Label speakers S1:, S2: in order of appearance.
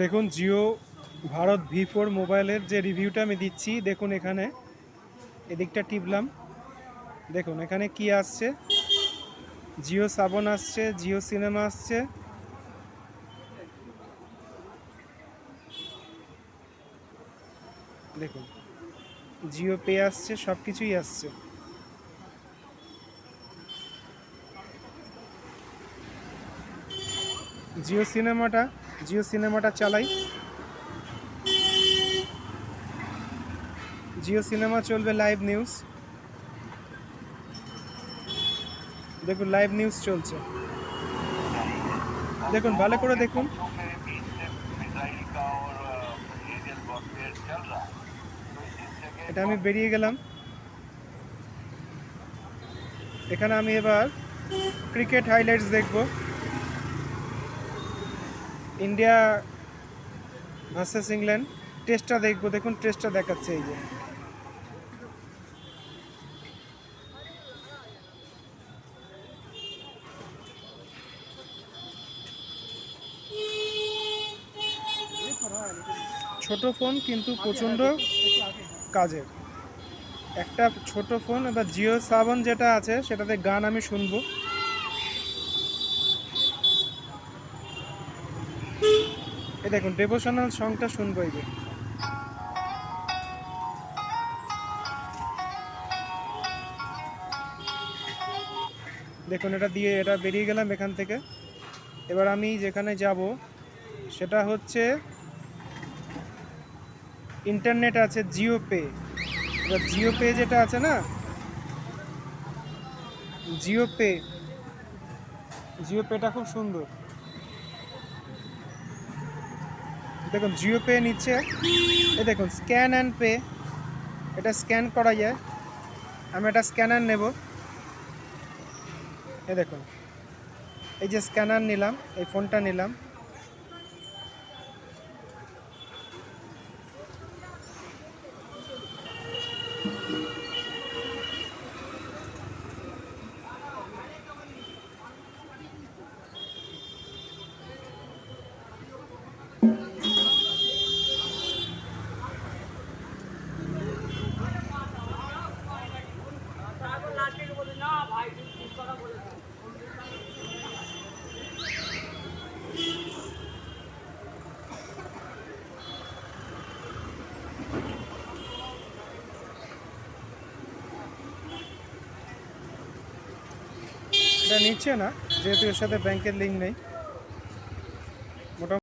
S1: দেখুন জিও ভারত V4 মোবাইলের যে রিভিউটা আমি দিচ্ছি, দেখুন এখানে এদিকটা টিপলাম, দেখুন এখানে কি আসছে। জিও সাবন আসছে, জিও সিনেমা আসছে, দেখুন জিও পে আসছে, সব কিছুই আসছে। জিও সিনেমাটা চালাই, জিও সিনেমা চলবে লাইভ নিউজ, দেখুন লাইভ নিউজ চলছে, দেখুন ভালো করে দেখুন। এটা আমি বেরিয়ে গেলাম, এখানে আমি এবার ক্রিকেট হাইলাইটস দেখব। ইন্ডিয়া ভার্সেস ইংল্যান্ড টেস্টটা দেখব, দেখুন টেস্টটা দেখাচ্ছে এই যে। ছোট ফোন কিন্তু প্রচণ্ড কাজের। একটা ছোট ফোন, এবার জিও সাবন যেটা আছে সেটাতে গান আমি শুনবো। এই দেখুন ডিভোশনাল সংটা শুনবো এই যে। দেখুন এটা বেরিয়ে গেলাম এখান থেকে। এবার আমি যেখানে যাব সেটা হচ্ছে ইন্টারনেট আছে জিও পে। এবার জিও পে যেটা আছে না, জিও পে, জিও পেটা খুব সুন্দর। দেখুন জিও পে নিচ্ছে, এই দেখুন স্ক্যান অ্যান্ড পে, এটা স্ক্যান করা যায়। আমি একটা স্ক্যানার নেব, এই দেখুন এই যে স্ক্যানার নিলাম, এই ফোনটা নিলাম। এটা নিচ্ছে না যেহেতু এর সাথে ব্যাংকের লিঙ্ক নেই। মোটামুটি